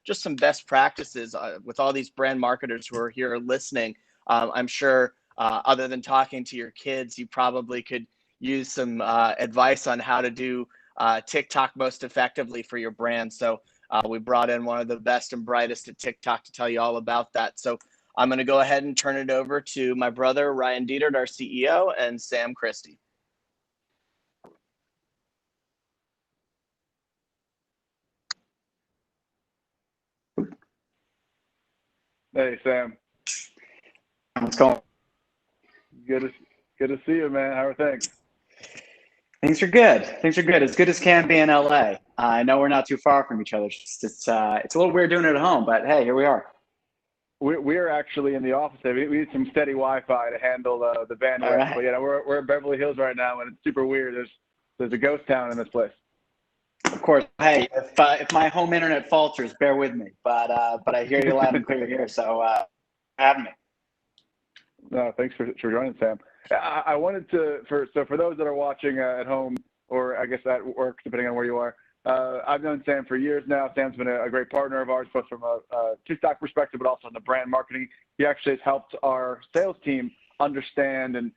just some best practices with all these brand marketers who are here listening. I'm sure other than talking to your kids, you probably could use some advice on how to do TikTok most effectively for your brand. So we brought in one of the best and brightest at TikTok to tell you all about that. So I'm going to go ahead and turn it over to my brother, Ryan Detert, our CEO, and Sam Christie. Hey, Sam. What's going on? Good to see you, man. How are things? Things are good. Things are good. As good as can be in LA. I know we're not too far from each other. It's a little weird doing it at home, but hey, here we are. We're actually in the office today. We need some steady Wi-Fi to handle the bandwidth. Right. But yeah, we're in Beverly Hills right now, and it's super weird. There's a ghost town in this place. Of course. Hey, if my home internet falters, bear with me. But I hear you loud and clear here. So have me. No, thanks for joining, Sam. I wanted to for those that are watching at home, or I guess at work, depending on where you are. I've known Sam for years now. Sam's been a great partner of ours, both from a TikTok perspective, but also in the brand marketing. He actually has helped our sales team understand and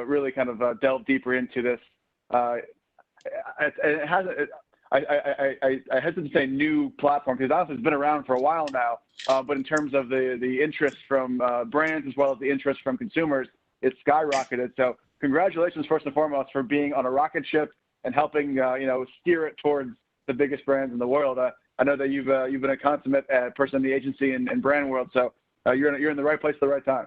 really kind of delve deeper into this. It hasn't. I hesitate to say new platform because honestly it's been around for a while now. But in terms of the interest from brands as well as the interest from consumers, it's skyrocketed. So congratulations first and foremost for being on a rocket ship and helping steer it towards the biggest brands in the world. I know that you've been a consummate person in the agency and brand world, so you're in the right place at the right time.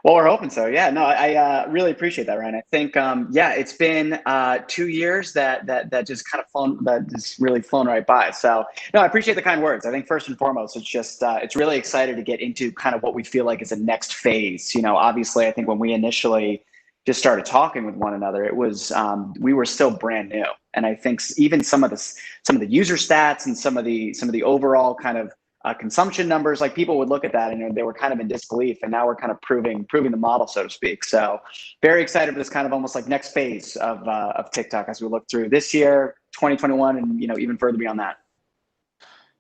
Well, we're hoping so. Yeah, no, I really appreciate that, Ryan. I think, it's been 2 years that just kind of just really flown right by. So, no, I appreciate the kind words. I think first and foremost, it's just, it's really excited to get into kind of what we feel like is a next phase. Obviously, I think when we initially just started talking with one another, it was, we were still brand new. And I think even some of the user stats and some of the overall kind of consumption numbers, like people would look at that and they were kind of in disbelief, and now we're kind of proving the model, so to speak. So very excited for this kind of almost like next phase of TikTok as we look through this year, 2021, and even further beyond that.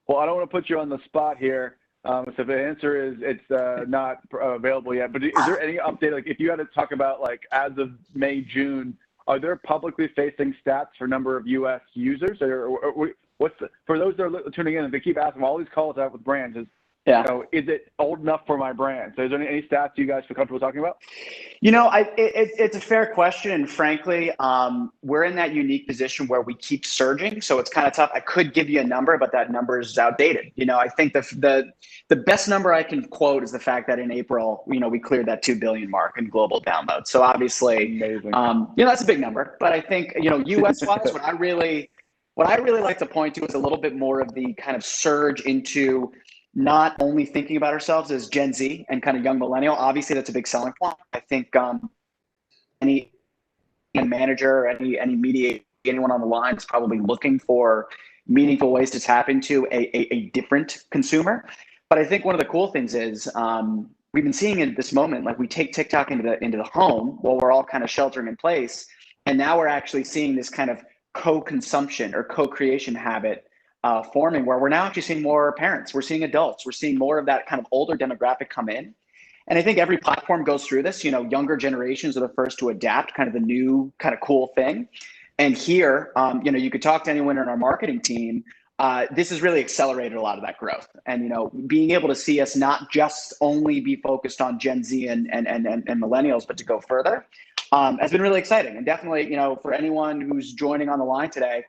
Well, I don't want to put you on the spot here. So the answer is it's not available yet. But is there any update? Like if you had to talk about like as of May, June, are there publicly facing stats for number of U.S. users, or for those that are tuning in, and they keep asking all these calls out with brands, is it old enough for my brand? So is there any stats you guys feel comfortable talking about? It's a fair question, and frankly, we're in that unique position where we keep surging, so it's kind of tough. I could give you a number, but that number is outdated. I think the best number I can quote is the fact that in April, we cleared that 2 billion mark in global downloads. So obviously, that's a big number. But I think US wise, what I really like to point to is a little bit more of the kind of surge into not only thinking about ourselves as Gen Z and kind of young millennial. Obviously, that's a big selling point. I think any manager, any media, anyone on the line is probably looking for meaningful ways to tap into a different consumer. But I think one of the cool things is we've been seeing at this moment, like we take TikTok into the home while we're all kind of sheltering in place, and now we're actually seeing this kind of co-consumption or co-creation habit forming, where we're now actually seeing more parents, we're seeing adults, we're seeing more of that kind of older demographic come in. And I think every platform goes through this. Younger generations are the first to adapt kind of the new kind of cool thing. And here, you could talk to anyone in our marketing team. This has really accelerated a lot of that growth. And, being able to see us not just only be focused on Gen Z and millennials, but to go further has been really exciting. And definitely, for anyone who's joining on the line today,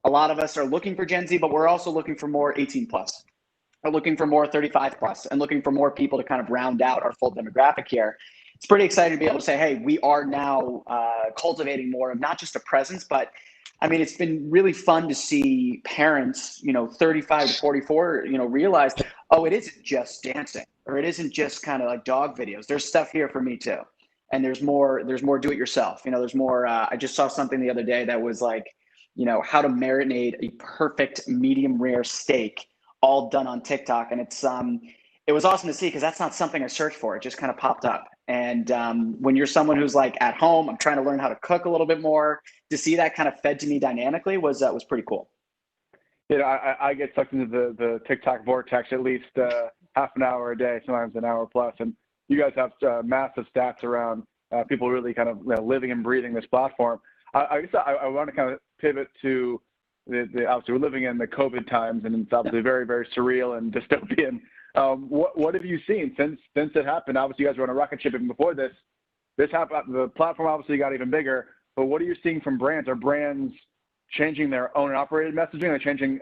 a lot of us are looking for Gen Z, but we're also looking for more 18 plus. We're looking for more 35 plus and looking for more people to kind of round out our full demographic here. It's pretty exciting to be able to say, hey, we are now cultivating more of not just a presence, but I mean, it's been really fun to see parents, 35 to 44, realize, oh, it isn't just dancing, or it isn't just kind of like dog videos. There's stuff here for me too. And there's more do it yourself. There's more, I just saw something the other day that was like, how to marinate a perfect medium rare steak, all done on TikTok. And it was awesome to see, because that's not something I searched for. It just kind of popped up. And when you're someone who's like at home, I'm trying to learn how to cook a little bit more, to see that kind of fed to me dynamically was pretty cool. I get sucked into the TikTok vortex at least half an hour a day, sometimes an hour plus. And you guys have massive stats around people really kind of living and breathing this platform. I guess I want to kind of pivot to the obviously we're living in the COVID times, and it's obviously very, very surreal and dystopian. What have you seen since it happened? Obviously, you guys were on a rocket ship even before this. This happened. The platform obviously got even bigger. But what are you seeing from brands? Are brands changing their own operated messaging? Are they changing,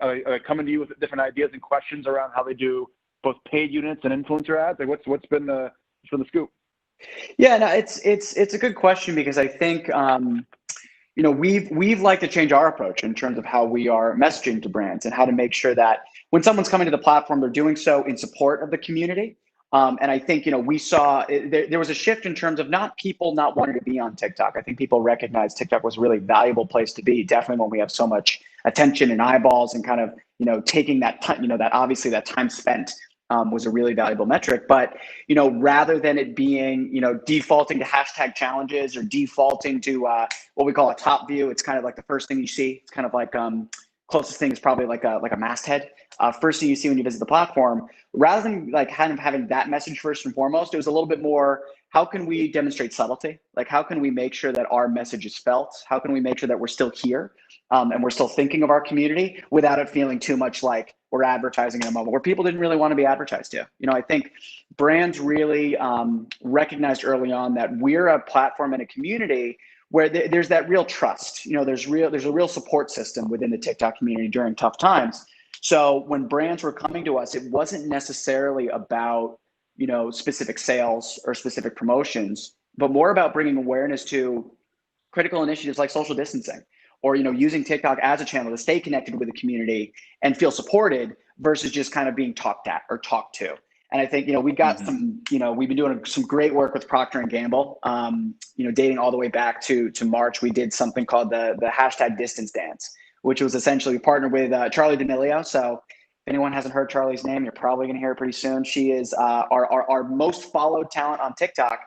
coming to you with different ideas and questions around how they do both paid units and influencer ads? Like what's been the scoop? Yeah, no, it's a good question, because I think we've liked to change our approach in terms of how we are messaging to brands and how to make sure that when someone's coming to the platform, they're doing so in support of the community. And I think, we saw there was a shift in terms of people not wanting to be on TikTok. I think people recognized TikTok was a really valuable place to be, definitely when we have so much attention and eyeballs, and kind of, taking that time, that obviously that time spent was a really valuable metric. But, rather than it being, defaulting to hashtag challenges or defaulting to what we call a top view, it's kind of like the first thing you see. It's kind of like closest thing is probably like a masthead. First thing you see when you visit the platform, rather than like kind of having that message first and foremost, it was a little bit more, how can we demonstrate subtlety? Like, how can we make sure that our message is felt? How can we make sure that we're still here and we're still thinking of our community without it feeling too much like we're advertising in a moment where people didn't really want to be advertised to? I think brands really recognized early on that we're a platform and a community where there's that real trust. There's a real support system within the TikTok community during tough times. So when brands were coming to us, it wasn't necessarily about, specific sales or specific promotions, but more about bringing awareness to critical initiatives like social distancing, or, using TikTok as a channel to stay connected with the community and feel supported versus just kind of being talked at or talked to. And I think, we've got some, we've been doing some great work with Procter & Gamble, dating all the way back to March. We did something called the hashtag distance dance, which was essentially, we partnered with Charli D'Amelio. So if anyone hasn't heard Charli's name, you're probably going to hear it pretty soon. She is our most followed talent on TikTok.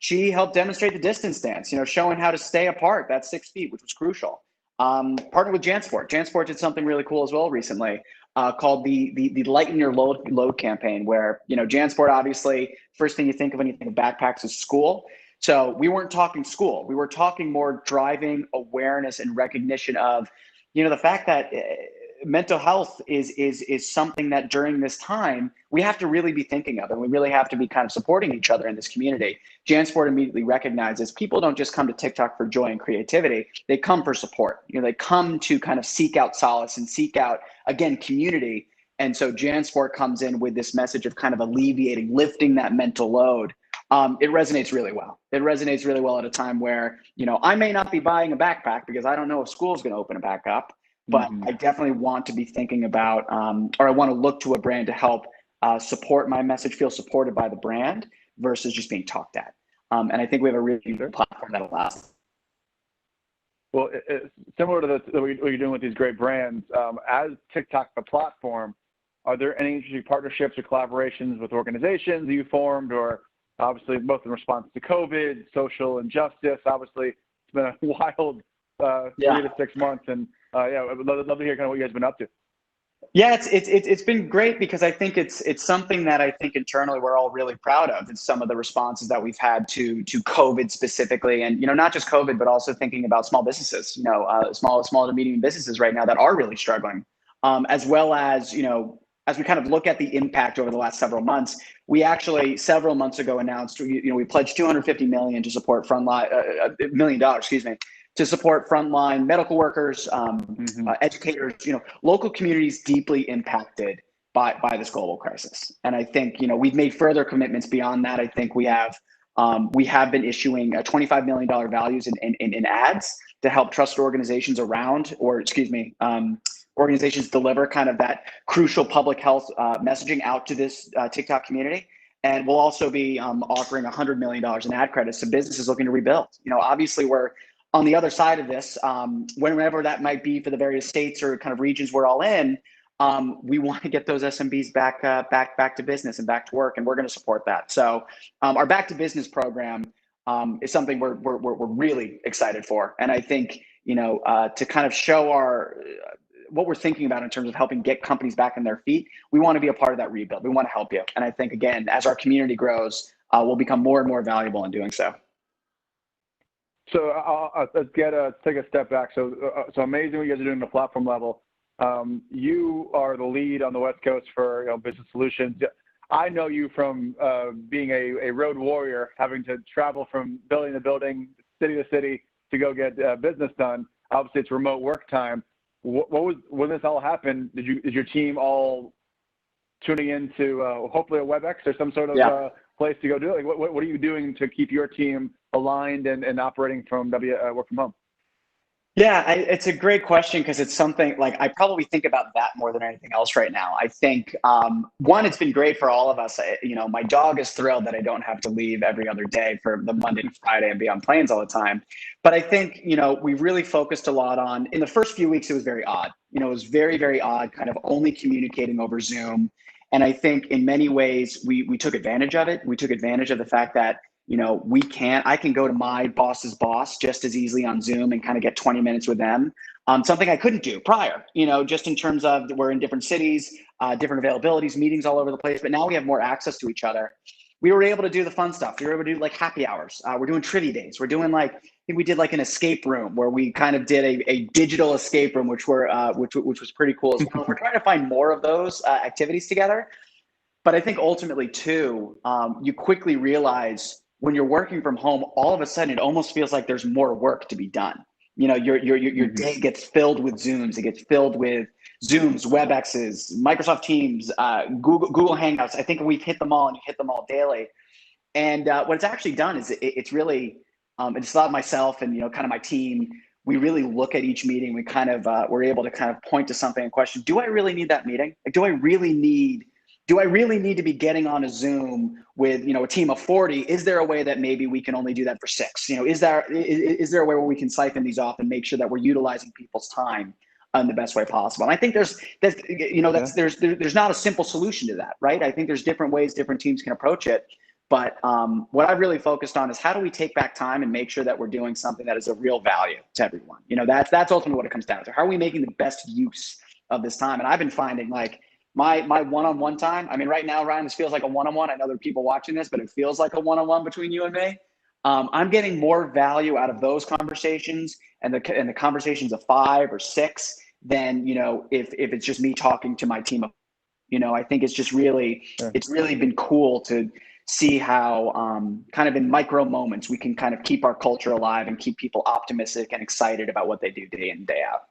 She helped demonstrate the distance dance, showing how to stay apart, that's 6 feet, which was crucial. Partnered with JanSport. JanSport did something really cool as well recently, called the Lighten Your Load campaign, where, JanSport, obviously, first thing you think of when you think of backpacks is school. So we weren't talking school. We were talking more driving awareness and recognition of, the fact that mental health is something that during this time we have to really be thinking of, and we really have to be kind of supporting each other in this community. JanSport immediately recognizes people don't just come to TikTok for joy and creativity. They come for support. They come to kind of seek out solace and seek out, again, community. And so JanSport comes in with this message of kind of alleviating, lifting that mental load. It resonates really well. It resonates really well at a time where, I may not be buying a backpack because I don't know if school's going to open it back up, but I definitely want to be thinking about, or I want to look to a brand to help support my message, feel supported by the brand versus just being talked at. And I think we have a really good platform that allows. Well, similar to what you're doing with these great brands, as TikTok the platform, are there any interesting partnerships or collaborations with organizations that you formed, or obviously both in response to COVID, social injustice? Obviously, it's been a wild 3 to 6 months, and I would love to hear kind of what you guys have been up to. Yeah, it's been great, because I think it's something that I think internally we're all really proud of. It's some of the responses that we've had to COVID specifically, and not just COVID, but also thinking about small businesses, small to medium businesses right now that are really struggling, as well as as we kind of look at the impact over the last several months. We actually several months ago announced we pledged $250 million to support frontline $1 million, to support frontline medical workers, educators, local communities deeply impacted by this global crisis. And I think, we've made further commitments beyond that. I think we have been issuing $25 million values in ads to help trusted organizations organizations deliver kind of that crucial public health messaging out to this TikTok community. And we'll also be offering $100 million in ad credits to businesses looking to rebuild. Obviously we're on the other side of this, whenever that might be for the various states or kind of regions we're all in, we want to get those SMBs back to business and back to work, and we're going to support that. So our Back to Business program is something we're really excited for, and I think to kind of show what we're thinking about in terms of helping get companies back on their feet, we want to be a part of that rebuild. We want to help you. And I think, again, as our community grows, we'll become more and more valuable in doing so. So let's take a step back. So amazing what you guys are doing at the platform level. You are the lead on the West Coast for business solutions. I know you from being a road warrior, having to travel from building to building, city to city to go get business done. Obviously, it's remote work time. What was, when this all happened, is your team all tuning into hopefully a WebEx or some sort of place to go do it? Like, what are you doing to keep your team aligned and operating from work from home? Yeah, it's a great question because it's something like I probably think about that more than anything else right now. I think one, it's been great for all of us. My dog is thrilled that I don't have to leave every other day for the Monday to Friday and be on planes all the time. But I think we really focused a lot on, in the first few weeks, it was very odd. It was very, very odd, kind of only communicating over Zoom. And I think in many ways we took advantage of it. We took advantage of the fact that I can go to my boss's boss just as easily on Zoom and kind of get 20 minutes with them. Something I couldn't do prior, just in terms of we're in different cities, different availabilities, meetings all over the place, but now we have more access to each other. We were able to do the fun stuff. We were able to do like happy hours. We're doing trivia days. We're doing I think we did like an escape room where we kind of did a digital escape room, which was pretty cool as well. We're trying to find more of those activities together. But I think ultimately too, you quickly realize when you're working from home, all of a sudden it almost feels like there's more work to be done. Your day gets filled with Zooms. It gets filled with Zooms, WebExes, Microsoft Teams, Google Hangouts. I think we've hit them all, and you hit them all daily. And what it's actually done is it's really, it's allowed myself and kind of my team. We really look at each meeting. We kind of we're able to kind of point to something and question: do I really need that meeting? Like, do I really need to be getting on a Zoom with a team of 40? Is there a way that maybe we can only do that for 6? Is there a way where we can siphon these off and make sure that we're utilizing people's time in the best way possible? And I think there's not a simple solution to that, right? I think there's different ways different teams can approach it. But what I've really focused on is how do we take back time and make sure that we're doing something that is a real value to everyone? That's ultimately what it comes down to. How are we making the best use of this time? And I've been finding my one-on-one time. I mean, right now, Ryan, this feels like a one-on-one. I know there are people watching this, but it feels like a one-on-one between you and me. I'm getting more value out of those conversations and the conversations of 5 or 6 than if it's just me talking to my team. I think it's just really it's really been cool to see how kind of in micro moments we can kind of keep our culture alive and keep people optimistic and excited about what they do day in, day out.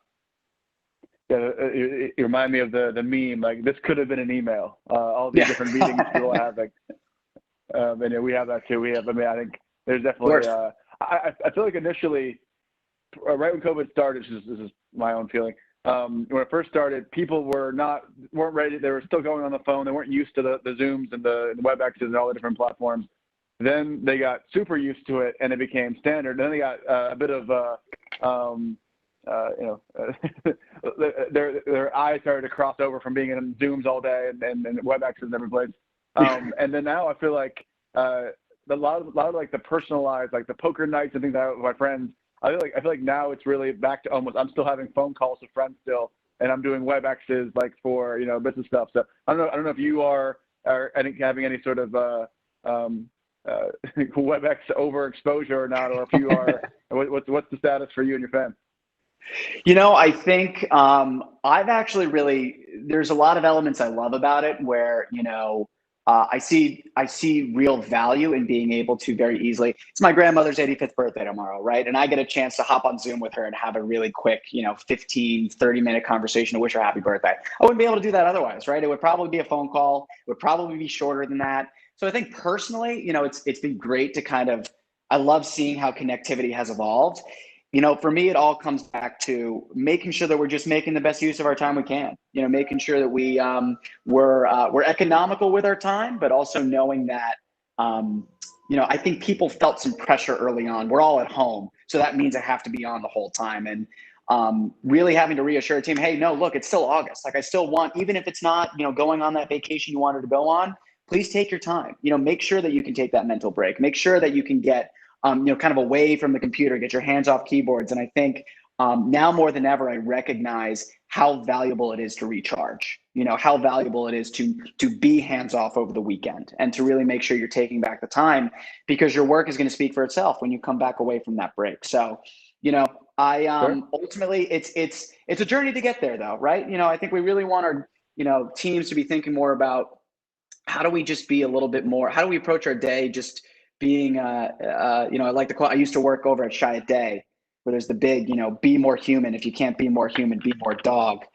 Yeah, it remind me of the meme, like this could have been an email. All these different meetings people have, and we have that too. I think there's definitely. I feel like initially, right when COVID started, this is my own feeling. When it first started, people weren't ready. They were still going on the phone. They weren't used to the Zooms and the WebExes and all the different platforms. Then they got super used to it, and it became standard. Then they got a bit of their eyes started to cross over from being in Zooms all day and WebExes and every place. And then now I feel like a lot of like the personalized, like the poker nights and things like that with my friends. I feel like now it's really back to almost. I'm still having phone calls with friends still, and I'm doing WebExes like for business stuff. So I don't know if you are having any sort of WebEx overexposure or not, or if you are. What's the status for you and your fam? I think I've actually there's a lot of elements I love about it where, I see real value in being able to very easily. It's my grandmother's 85th birthday tomorrow, right? And I get a chance to hop on Zoom with her and have a really quick, 15, 30-minute conversation to wish her happy birthday. I wouldn't be able to do that otherwise, right? It would probably be a phone call. It would probably be shorter than that. So I think personally, it's been great to I love seeing how connectivity has evolved. For me, it all comes back to making sure that we're just making the best use of our time we can. Making sure that we're economical with our time, but also knowing that, I think people felt some pressure early on. We're all at home, so that means I have to be on the whole time. And really having to reassure a team, hey, no, look, it's still August. Like I still want, even if it's not, going on that vacation you wanted to go on, please take your time. Make sure that you can take that mental break. Make sure that you can get kind of away from the computer, get your hands off keyboards. And I think Now more than ever, I recognize how valuable it is to recharge, how valuable it is to be hands off over the weekend and to really make sure you're taking back the time, because your work is going to speak for itself when you come back away from that break. So, I Sure. ultimately it's a journey to get there though, right? I think we really want our, teams to be thinking more about how do we just be a little bit more, how do we approach our day just being, I like the quote, I used to work over at Shy a Day, where there's the big, be more human. If you can't be more human, be more dog.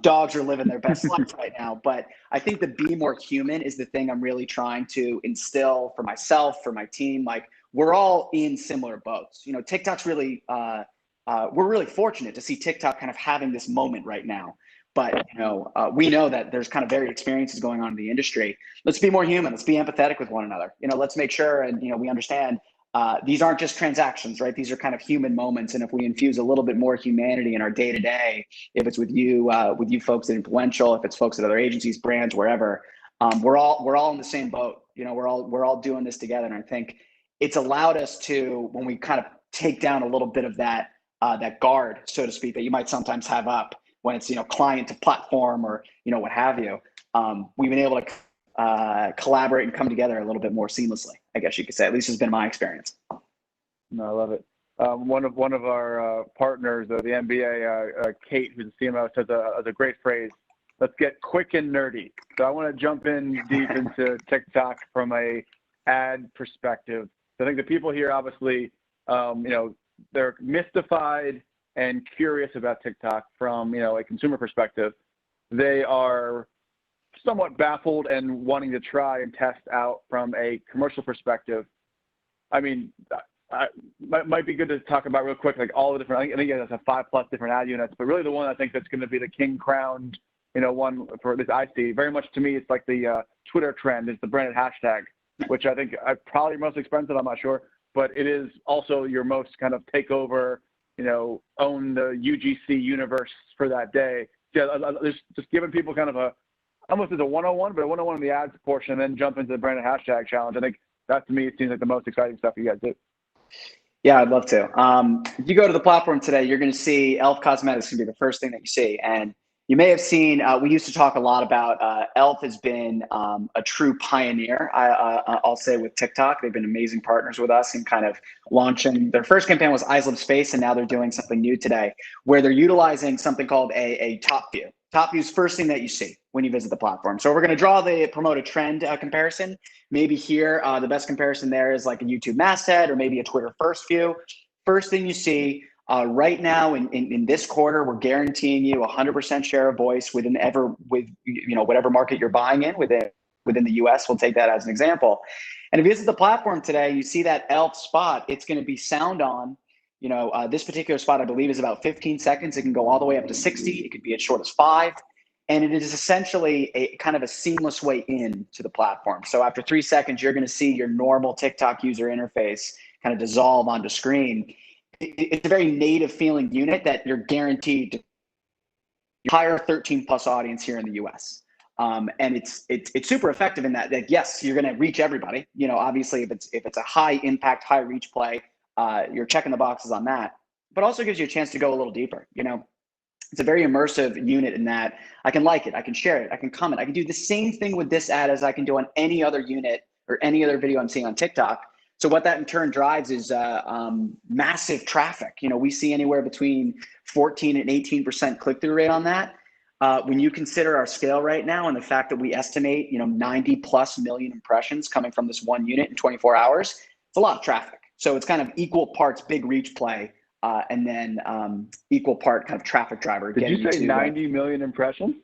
Dogs are living their best life right now, but I think the be more human is the thing I'm really trying to instill for myself, for my team. Like, we're all in similar boats. TikTok's really, we're really fortunate to see TikTok kind of having this moment right now. But we know that there's kind of varied experiences going on in the industry. Let's be more human. Let's be empathetic with one another. Let's make sure and we understand these aren't just transactions, right? These are kind of human moments. And if we infuse a little bit more humanity in our day to day, if it's with you folks at Influential, if it's folks at other agencies, brands, wherever, we're all in the same boat. We're all doing this together. And I think it's allowed us to, when we kind of take down a little bit of that guard, so to speak, that you might sometimes have up when it's client to platform or what have you, we've been able to collaborate and come together a little bit more seamlessly, I guess you could say. At least has been my experience. No, I love it. One of our partners, the MBA, Kate, who's the CMO, has a great phrase. Let's get quick and nerdy. So I want to jump in deep into TikTok from a ad perspective. So I think the people here, obviously, they're mystified and curious about TikTok from, a consumer perspective. They are somewhat baffled and wanting to try and test out from a commercial perspective. I mean, might be good to talk about real quick, like all the different, I think it has 5+ different ad units, but really the one I think that's going to be the king crowned, one for this I see. Very much to me, it's like the Twitter trend is the branded hashtag, which I think probably most expensive, I'm not sure, but it is also your most kind of takeover, own the UGC universe for that day. Yeah, just giving people kind of almost as a 101, but a 101 in the ads portion, and then jump into the branded hashtag challenge. I think that, to me, it seems like the most exciting stuff you guys do. Yeah, I'd love to. If you go to the platform today, you're going to see e.l.f. Cosmetics going to be the first thing that you see. And you may have seen, we used to talk a lot about e.l.f. has been a true pioneer, I'll say, with TikTok. They've been amazing partners with us in kind of launching. Their first campaign was Eyes, Lips, Face, and now they're doing something new today where they're utilizing something called a top view. Top view is first thing that you see when you visit the platform. So we're going to promote a trend comparison. Maybe here, the best comparison there is like a YouTube masthead or maybe a Twitter first view. First thing you see right now in this quarter, we're guaranteeing you 100% share of voice with whatever market you're buying in within the US. We'll take that as an example. And if you visit the platform today, you see that e.l.f. spot. It's going to be sound on. This particular spot, I believe, is about 15 seconds. It can go all the way up to 60. It could be as short as 5. And it is essentially a kind of a seamless way in to the platform. So after 3 seconds, you're going to see your normal TikTok user interface kind of dissolve onto screen. It's a very native feeling unit that you're guaranteed to hire 13+ audience here in the US. And it's super effective in that yes, you're going to reach everybody. Obviously, if it's a high impact, high reach play, you're checking the boxes on that, but also gives you a chance to go a little deeper. It's a very immersive unit in that I can like it, I can share it, I can comment, I can do the same thing with this ad as I can do on any other unit or any other video I'm seeing on TikTok. So what that in turn drives is massive traffic. We see anywhere between 14 and 18% click-through rate on that. When you consider our scale right now and the fact that we estimate 90+ million impressions coming from this one unit in 24 hours, it's a lot of traffic. So it's kind of equal parts big reach play and then equal part kind of traffic driver. Did you say 90 million impressions?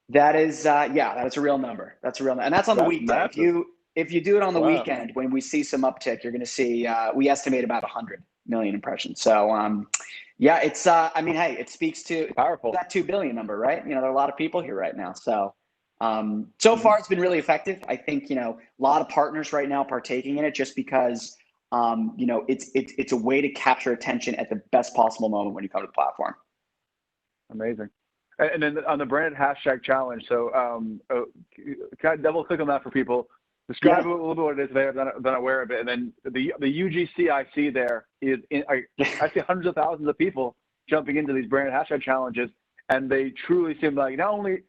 That is, that is a real number. That's a real number. And that's on the weekday. Massive. If you do it on the weekend, when we see some uptick, you're going to see, we estimate about 100 million impressions. So it's, hey, it speaks to powerful that 2 billion number, right? There are a lot of people here right now. So, so far it's been really effective. I think, a lot of partners right now partaking in it just because, it's a way to capture attention at the best possible moment when you come to the platform. Amazing. And then on the branded hashtag challenge, so kind of double click on that for people. Describe a little bit what it is there, then I'm aware of it. And then the UGC I see there is, I see hundreds of thousands of people jumping into these branded hashtag challenges, and they truly seem like not only,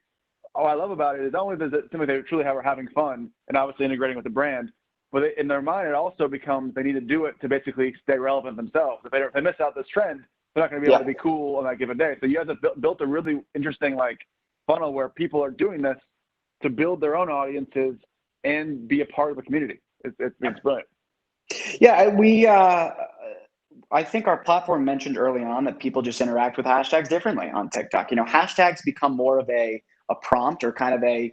what I love about it is not only does it seem like they truly are having fun and obviously integrating with the brand, but in their mind it also becomes they need to do it to basically stay relevant themselves. If they miss out this trend, they're not going to be able to be cool on that given day. So you guys have built a really interesting funnel where people are doing this to build their own audiences and be a part of the community. It's brilliant. Yeah, I think our platform mentioned early on that people just interact with hashtags differently on TikTok. Hashtags become more of a prompt, or to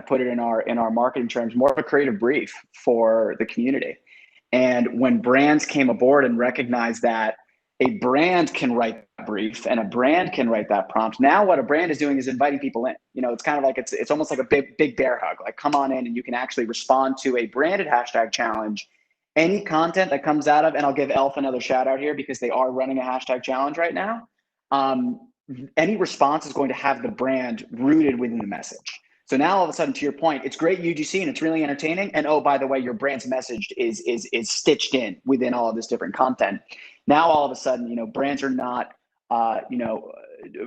put it in our marketing terms, more of a creative brief for the community. And when brands came aboard and recognized that a brand can write that brief and a brand can write that prompt, now what a brand is doing is inviting people in. It's kind of like it's almost like a big bear hug. Like, come on in and you can actually respond to a branded hashtag challenge. Any content that comes out of, and I'll give Elf another shout out here because they are running a hashtag challenge right now. Any response is going to have the brand rooted within the message. So now all of a sudden, to your point, it's great UGC and it's really entertaining. And oh, by the way, your brand's message is stitched in within all of this different content. Now all of a sudden, brands are not,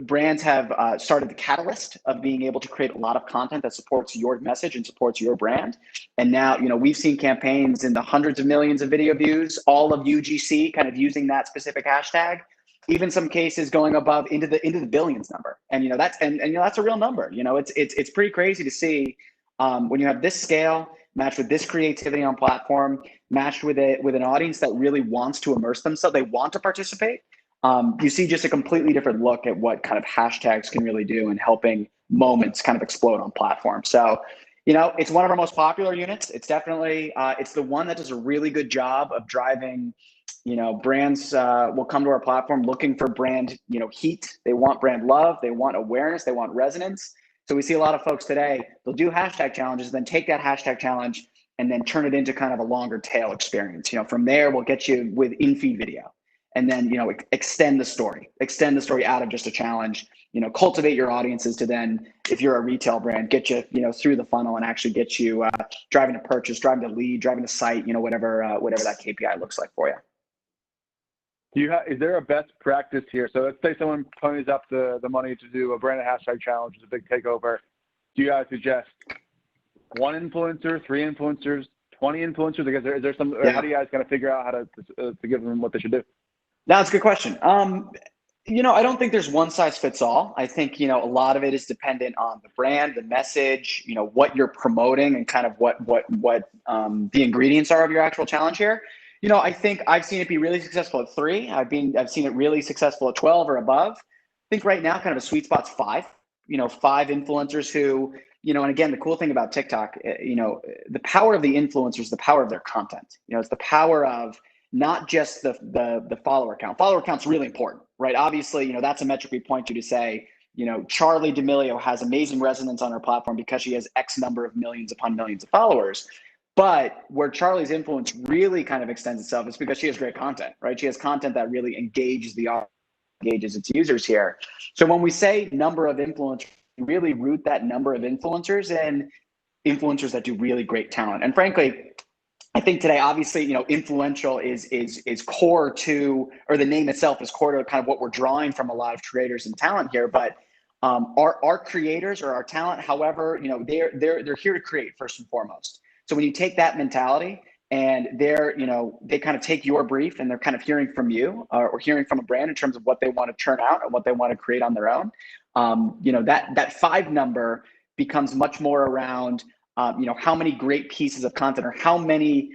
brands have started the catalyst of being able to create a lot of content that supports your message and supports your brand. And now, we've seen campaigns in the hundreds of millions of video views, all of UGC kind of using that specific hashtag, even some cases going above into the billions number. And, that's a real number. It's pretty crazy to see when you have this scale matched with this creativity on platform, matched with an audience that really wants to immerse themselves, they want to participate. You see just a completely different look at what kind of hashtags can really do in helping moments kind of explode on platform. So, it's one of our most popular units. It's definitely, it's the one that does a really good job of driving, brands will come to our platform looking for brand, heat. They want brand love. They want awareness. They want resonance. So we see a lot of folks today, they'll do hashtag challenges, then take that hashtag challenge and then turn it into kind of a longer tail experience. From there, we'll get you with in-feed video. And then, extend the story out of just a challenge, cultivate your audiences to then, if you're a retail brand, get you, through the funnel and actually get you driving to purchase, driving to lead, driving to site, whatever that KPI looks like for you. Is there a best practice here? So let's say someone ponies up the money to do a branded hashtag challenge, it's a big takeover. Do you guys suggest 1 influencer, 3 influencers, 20 influencers? Is there some, or how do you guys kind of figure out how to give them what they should do? No, that's a good question. I don't think there's one size fits all. I think, a lot of it is dependent on the brand, the message, what you're promoting and kind of what the ingredients are of your actual challenge here. I think I've seen it be really successful at 3. I've seen it really successful at 12 or above. I think right now kind of a sweet spot's 5, 5 influencers who, and again, the cool thing about TikTok, the power of the influencers, the power of their content, it's the power of not just the follower count. Follower count's really important, right? Obviously, that's a metric we point to say, Charli D'Amelio has amazing resonance on her platform because she has X number of millions upon millions of followers. But where Charli's influence really kind of extends itself is because she has great content, right? She has content that really engages its users here. So when we say number of influencers, we really root that number of influencers in influencers that do really great talent. And frankly, I think today, obviously, influential is core to, or the name itself is core to kind of what we're drawing from a lot of creators and talent here. But our creators or our talent, however, they're here to create first and foremost. So when you take that mentality and they kind of take your brief and they're kind of hearing from you or hearing from a brand in terms of what they want to churn out and what they want to create on their own, that 5 number becomes much more around how many great pieces of content or how many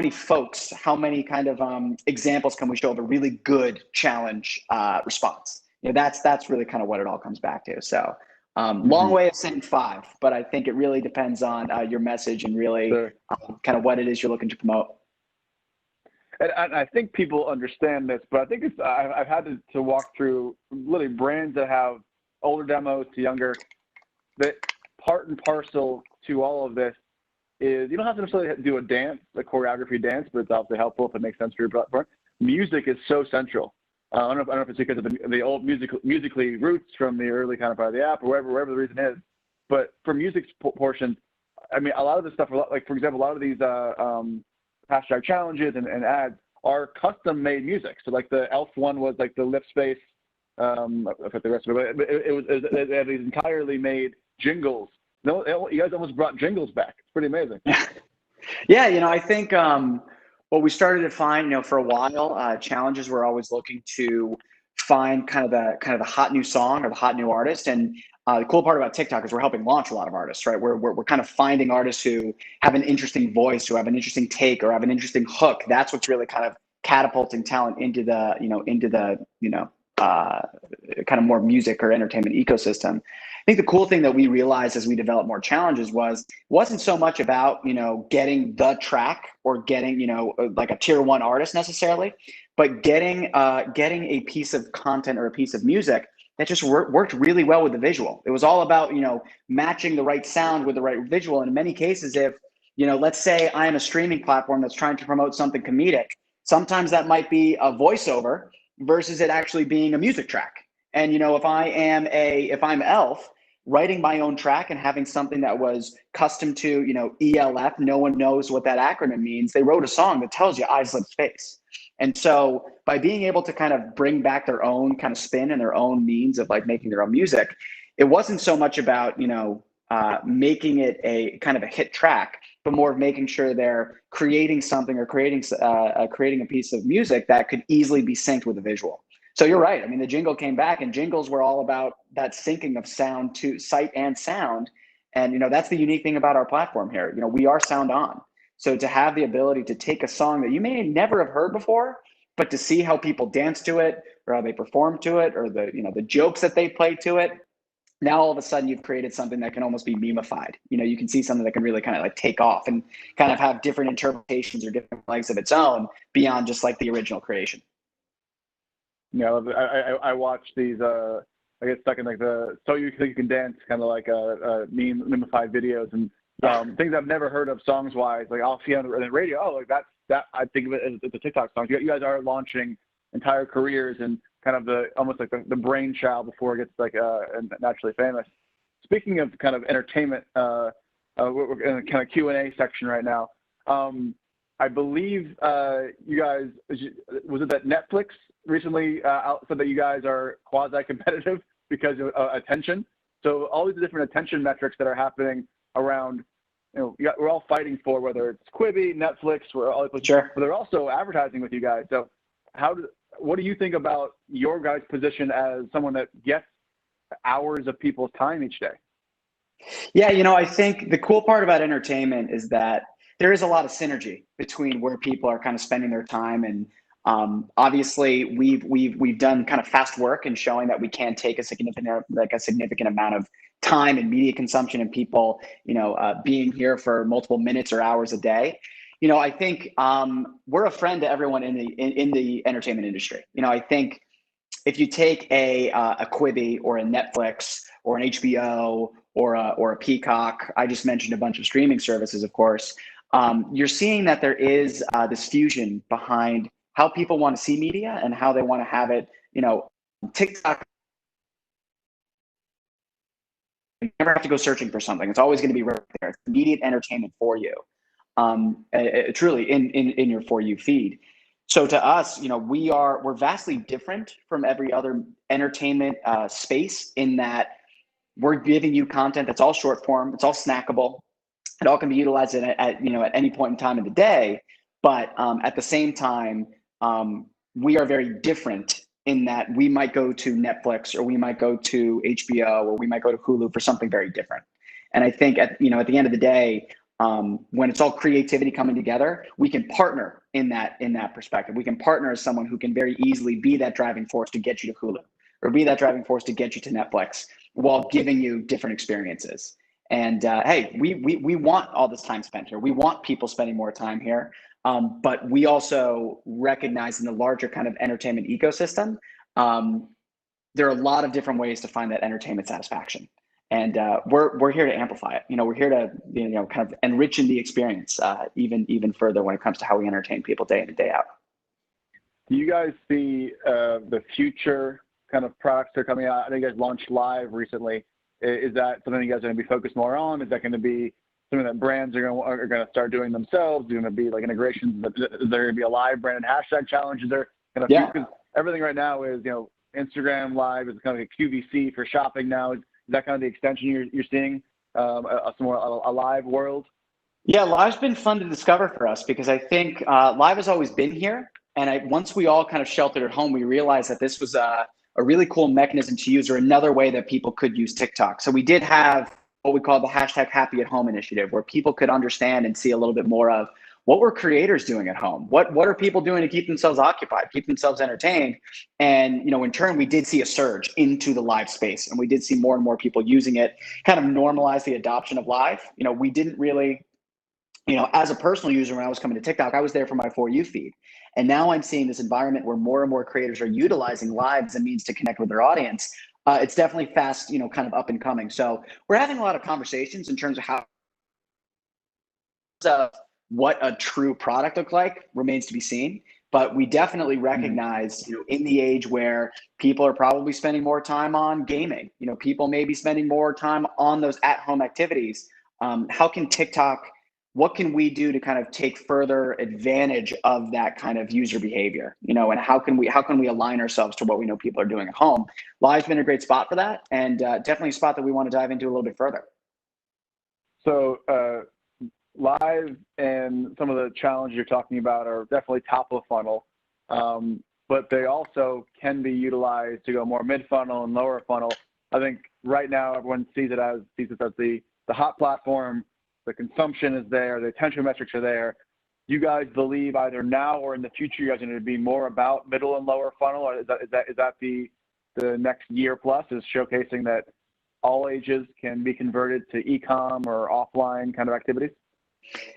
folks, how many kind of examples can we show of a really good challenge response? That's really kind of what it all comes back to. So long way of saying 5, but I think it really depends on your message and really kind of what it is you're looking to promote. And I think people understand this, but I think I've had to walk through literally brands that have older demos to younger, that part and parcel to all of this is you don't have to necessarily do a dance, a choreography dance, but it's obviously helpful if it makes sense for your platform. Music is so central. I don't know if it's because of the old musically roots from the early kind of part of the app or wherever the reason is, but for music's portion, I mean, a lot of this stuff, like for example, a lot of these hashtag challenges and ads are custom made music. So like the Elf one was like the lip space I forget the rest of it, but they had these entirely made jingles. No, you guys almost brought jingles back. It's pretty amazing. Yeah, I think what we started to find, for a while, challenges were always looking to find kind of the hot new song or the hot new artist. And the cool part about TikTok is we're helping launch a lot of artists, right? We're kind of finding artists who have an interesting voice, who have an interesting take, or have an interesting hook. That's what's really kind of catapulting talent into the kind of more music or entertainment ecosystem. I think the cool thing that we realized as we developed more challenges wasn't so much about, getting the track or getting, like a tier one artist necessarily, but getting a piece of content or a piece of music that just worked really well with the visual. It was all about, matching the right sound with the right visual. And in many cases, if, let's say I am a streaming platform that's trying to promote something comedic, sometimes that might be a voiceover versus it actually being a music track. And, if I'm Elf, writing my own track and having something that was custom to, ELF, no one knows what that acronym means. They wrote a song that tells you eyes, lips, face. And so by being able to kind of bring back their own kind of spin and their own means of like making their own music, it wasn't so much about, making it a kind of a hit track, but more of making sure they're creating something or creating a piece of music that could easily be synced with a visual. So you're right. I mean, the jingle came back, and jingles were all about that syncing of sound to sight and sound. And, that's the unique thing about our platform here. We are sound on. So to have the ability to take a song that you may never have heard before, but to see how people dance to it or how they perform to it or the jokes that they play to it, now all of a sudden you've created something that can almost be memeified. You can see something that can really kind of like take off and kind of have different interpretations or different legs of its own beyond just like the original creation. Yeah, I watch these. I get stuck in like the "So You Think You Can Dance" kind of like memeified videos and things I've never heard of songs wise. Like I'll see on the radio, oh, like that I think of it as the TikTok songs. You guys are launching entire careers and kind of almost like the brainchild before it gets like naturally famous. Speaking of kind of entertainment, we're in a kind of Q&A section right now. I believe you guys, was it that Netflix recently said that you guys are quasi-competitive because of attention? So all these different attention metrics that are happening around, we're all fighting for, whether it's Quibi, Netflix, Sure. But they're also advertising with you guys. So what do you think about your guys' position as someone that gets hours of people's time each day? Yeah, I think the cool part about entertainment is that there is a lot of synergy between where people are kind of spending their time. And obviously we've done kind of fast work in showing that we can take a significant amount of time and media consumption and people, being here for multiple minutes or hours a day. I think we're a friend to everyone in the entertainment industry. I think if you take a Quibi or a Netflix or an HBO or a Peacock, I just mentioned a bunch of streaming services, of course, you're seeing that there is this fusion behind how people want to see media and how they want to have it. TikTok, you never have to go searching for something. It's always going to be right there. It's immediate entertainment for you, truly in your For You feed. So to us, we're vastly different from every other entertainment space in that we're giving you content that's all short form, it's all snackable, it all can be utilized at any point in time of the day. But at the same time, we are very different in that we might go to Netflix or we might go to HBO or we might go to Hulu for something very different. And I think at the end of the day, when it's all creativity coming together, we can partner in that perspective. We can partner as someone who can very easily be that driving force to get you to Hulu or be that driving force to get you to Netflix while giving you different experiences. And hey, we want all this time spent here. We want people spending more time here. But we also recognize in the larger kind of entertainment ecosystem, there are a lot of different ways to find that entertainment satisfaction. And we're here to amplify it. We're here to kind of enriching the experience even further when it comes to how we entertain people day in and day out. Do you guys see the future kind of products that are coming out? I know you guys launched Live recently. Is that something you guys are going to be focused more on? Is that going to be something that brands are going to start doing themselves? Is it going to be like integrations? Is there going to be a live branded hashtag challenge? Is there kind of because everything right now is Instagram Live is kind of a QVC for shopping now. Is that kind of the extension you're seeing, a live world? Yeah, Live's been fun to discover for us because I think Live has always been here. And once we all kind of sheltered at home, we realized that this was a really cool mechanism to use, or another way that people could use TikTok. So we did have what we call the hashtag Happy at Home initiative, where people could understand and see a little bit more of what were creators doing at home? What are people doing to keep themselves occupied, keep themselves entertained? And, in turn, we did see a surge into the live space, and we did see more and more people using it, kind of normalize the adoption of live. We didn't really, as a personal user, when I was coming to TikTok, I was there for my For You feed. And now I'm seeing this environment where more and more creators are utilizing live as a means to connect with their audience. It's definitely fast, kind of up and coming. So we're having a lot of conversations in terms of how what a true product look like remains to be seen. But we definitely recognize, in the age where people are probably spending more time on gaming, people may be spending more time on those at-home activities. How can TikTok, what can we do to kind of take further advantage of that kind of user behavior, and how can we align ourselves to what we know people are doing at home? Live's been a great spot for that, and definitely a spot that we want to dive into a little bit further. So Live and some of the challenges you're talking about are definitely top of funnel, but they also can be utilized to go more mid funnel and lower funnel. I think right now everyone sees it as the hot platform. The consumption is there, the attention metrics are there. You guys believe either now or in the future you guys are going to be more about middle and lower funnel, or is that the next year plus, is showcasing that all ages can be converted to e-com or offline kind of activities?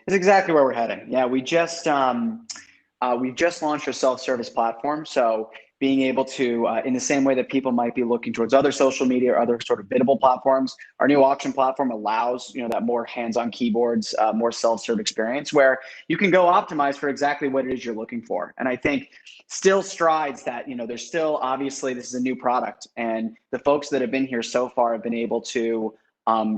That's exactly where we're heading. Yeah, we just launched our self-service platform. So being able to, in the same way that people might be looking towards other social media or other sort of biddable platforms, our new auction platform allows, that more hands-on keyboards, more self-serve experience where you can go optimize for exactly what it is you're looking for. And I think still strides that, there's still, obviously this is a new product, and the folks that have been here so far have been able to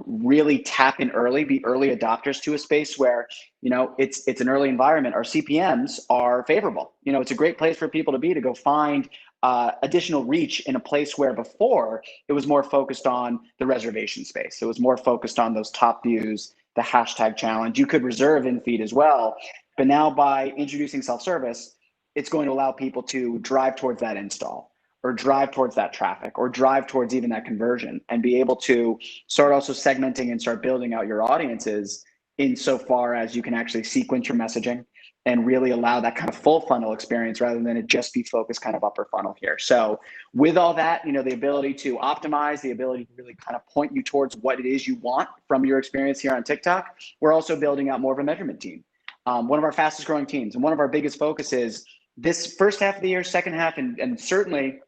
really tap in early, be early adopters to a space where, it's an early environment. Our CPMs are favorable. It's a great place for people to be, to go find additional reach in a place where before it was more focused on the reservation space. It was more focused on those top views, the hashtag challenge. You could reserve in feed as well. But now by introducing self-service, it's going to allow people to drive towards that install, or drive towards that traffic, or drive towards even that conversion, and be able to start also segmenting and start building out your audiences insofar as you can actually sequence your messaging and really allow that kind of full funnel experience rather than it just be focused kind of upper funnel here. So with all that, the ability to optimize, the ability to really kind of point you towards what it is you want from your experience here on TikTok, we're also building out more of a measurement team. One of our fastest growing teams, and one of our biggest focuses this first half of the year, second half, and certainly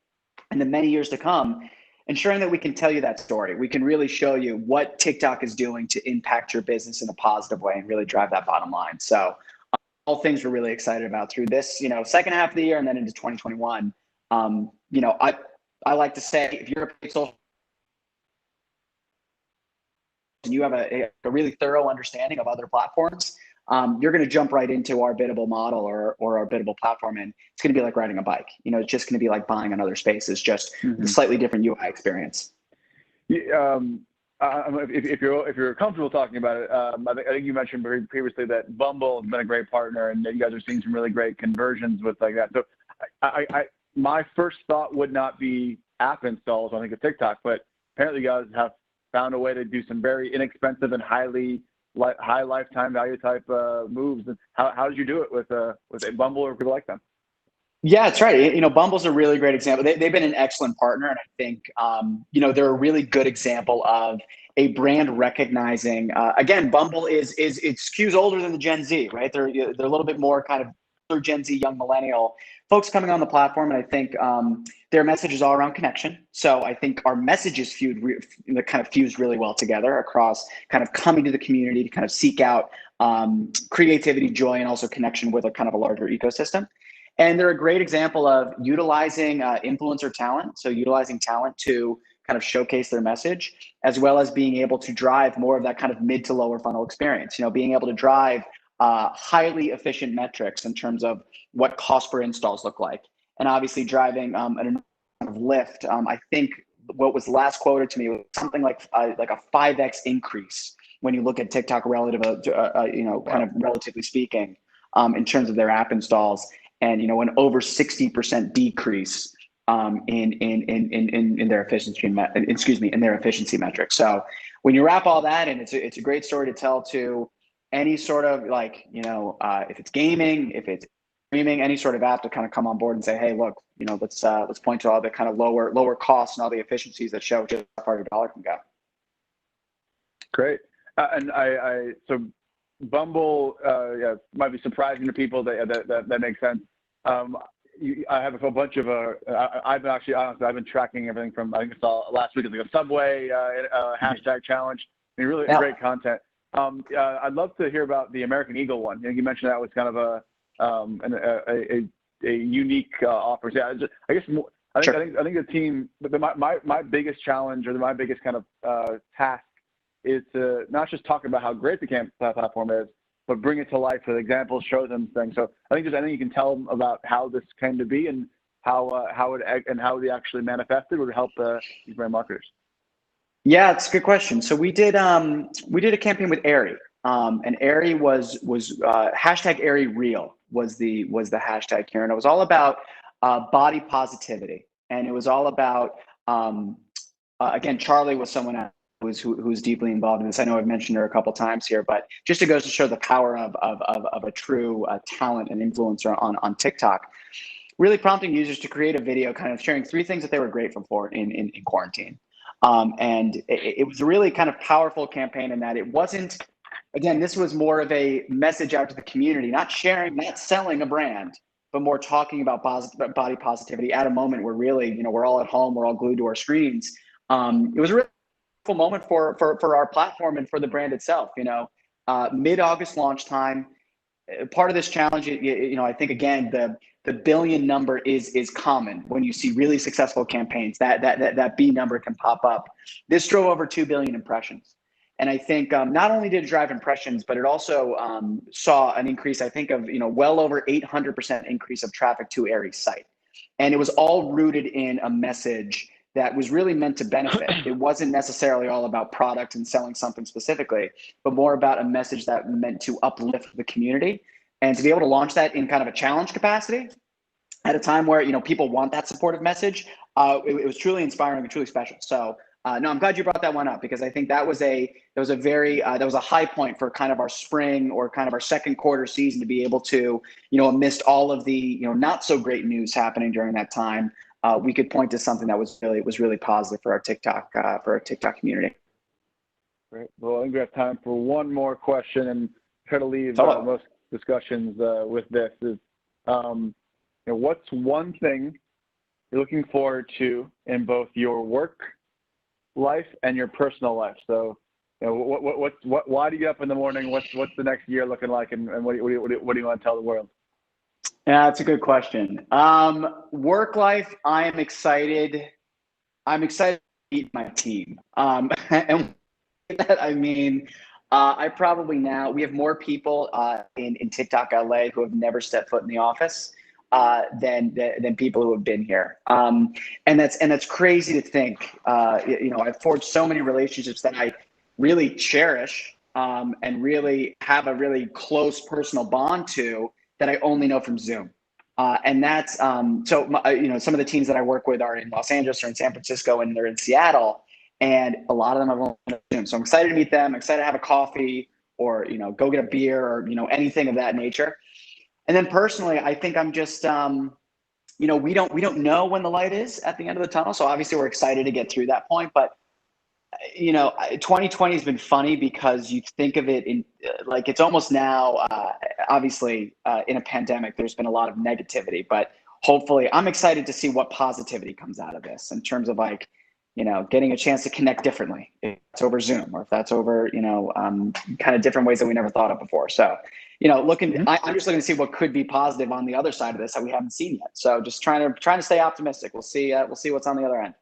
in the many years to come, ensuring that we can tell you that story. We can really show you what TikTok is doing to impact your business in a positive way and really drive that bottom line. So all things we're really excited about through this, second half of the year and then into 2021. I like to say, if you're a social and you have a really thorough understanding of other platforms, you're going to jump right into our biddable model or our biddable platform, and it's going to be like riding a bike. It's just going to be like buying on other spaces, just a slightly different UI experience. If you're comfortable talking about it, I think you mentioned very previously that Bumble has been a great partner, and that you guys are seeing some really great conversions with like that. So, my first thought would not be app installs. I think of TikTok, but apparently you guys have found a way to do some very inexpensive and high lifetime value type moves. And how did you do it with Bumble or people like them? Yeah, that's right. Bumble's a really great example. They've been an excellent partner, and I think they're a really good example of a brand recognizing. Again, Bumble it skews older than the Gen Z, right? They're a little bit more kind of Gen Z, young millennial folks coming on the platform, and I think their message is all around connection. So I think our messages fused really well together across kind of coming to the community to kind of seek out creativity, joy, and also connection with a kind of a larger ecosystem. And they're a great example of utilizing influencer talent. So utilizing talent to kind of showcase their message, as well as being able to drive more of that kind of mid to lower funnel experience, being able to drive highly efficient metrics in terms of what cost per installs look like. And obviously driving an of lift. I think what was last quoted to me was something like a 5x increase when you look at TikTok relative to, kind of relatively speaking, in terms of their app installs, and an over 60% decrease in their efficiency, in their efficiency metrics. So when you wrap all that in, it's a great story to tell to any sort of if it's gaming, if it's streaming, any sort of app to kind of come on board and say, hey, look, let's point to all the kind of lower costs and all the efficiencies that show just how far your dollar can go. Great. And so Bumble, might be surprising to people. That makes sense. I have a bunch of I've been tracking everything from, I think I saw last week, like a Subway hashtag challenge. I mean, really great content. I'd love to hear about the American Eagle one. You mentioned that was kind of a unique offer. Yeah, I guess I think the team. My biggest challenge, or my biggest kind of task, is to not just talk about how great the camp platform is, but bring it to life with examples, show them things. So I think there's anything you can tell them about how this came to be and how they actually manifested would help these brand marketers. Yeah, it's a good question. So we did a campaign with Aerie, and Aerie was hashtag Aerie Real was the hashtag here, and it was all about body positivity, and it was all about again, Charlie was someone who's deeply involved in this. I know I've mentioned her a couple times here, but just it goes to show the power of a true talent and influencer on TikTok, really prompting users to create a video kind of sharing 3 things that they were grateful for in quarantine. And it was a really kind of powerful campaign in that it wasn't, again, this was more of a message out to the community, not sharing, not selling a brand, but more talking about body positivity at a moment where really, we're all at home, we're all glued to our screens. It was a really cool moment for our platform and for the brand itself. Mid-August launch time. Part of this challenge, I think again the billion number is common when you see really successful campaigns. That B number can pop up. This drove over 2 billion impressions, and I think not only did it drive impressions, but it also saw an increase. I think of well over 800% increase of traffic to Aerie's site, and it was all rooted in a message that was really meant to benefit. It wasn't necessarily all about product and selling something specifically, but more about a message that meant to uplift the community. And to be able to launch that in kind of a challenge capacity at a time where people want that supportive message, it was truly inspiring and truly special. So no, I'm glad you brought that one up, because I think that was a high point for kind of our spring or kind of our second quarter season, to be able to amidst all of the not so great news happening during that time, we could point to something that was really positive for our TikTok community. Great. Well, I think we have time for one more question, and try to leave most discussions with this. Is what's one thing you're looking forward to in both your work life and your personal life? So, why do you get up in the morning? What's the next year looking like, and what do you want to tell the world? Yeah, that's a good question. Work life, I am excited. I'm excited to meet my team. And that I mean, we have more people in TikTok LA who have never stepped foot in the office than people who have been here. And that's crazy to think. I've forged so many relationships that I really cherish and really have a really close personal bond to, that I only know from Zoom. And that's, some of the teams that I work with are in Los Angeles or in San Francisco, and they're in Seattle, and a lot of them have only Zoom. So I'm excited to meet them. I'm excited to have a coffee or, go get a beer or, anything of that nature. And then personally, I think I'm just, we don't know when the light is at the end of the tunnel. So obviously we're excited to get through that point, but 2020 has been funny because you think of it in like, it's almost now, obviously in a pandemic, there's been a lot of negativity, but hopefully I'm excited to see what positivity comes out of this in terms of getting a chance to connect differently, if it's over Zoom or if that's over, kind of different ways that we never thought of before. So, I'm just looking to see what could be positive on the other side of this that we haven't seen yet. So just trying to stay optimistic. We'll see what's on the other end.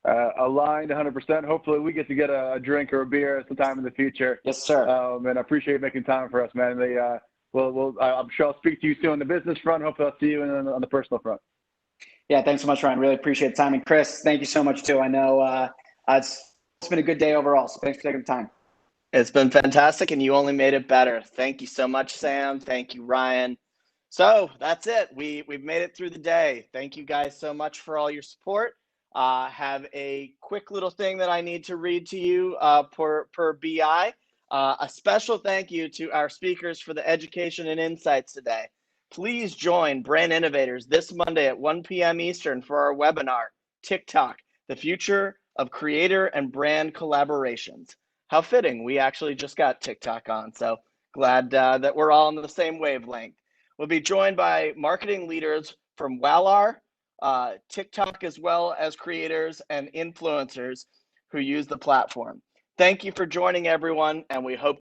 Aligned 100%. Hopefully we get to get a drink or a beer sometime in the future. Yes, sir. And I appreciate you making time for us, man. I'm sure I'll speak to you soon on the business front. Hopefully I'll see you on the personal front. Yeah, thanks so much, Ryan. Really appreciate the time. And Chris, thank you so much too. I know it's been a good day overall. So thanks for taking the time. It's been fantastic, and you only made it better. Thank you so much, Sam. Thank you, Ryan. So that's it. We've made it through the day. Thank you guys so much for all your support. Have a quick little thing that I need to read to you per BI. A special thank you to our speakers for the education and insights today. Please join Brand Innovators this Monday at 1 p.m. Eastern for our webinar, TikTok, the future of creator and brand collaborations. How fitting, we actually just got TikTok on, so glad that we're all on the same wavelength. We'll be joined by marketing leaders from Walar, TikTok, as well as creators and influencers who use the platform. Thank you for joining, everyone, and we hope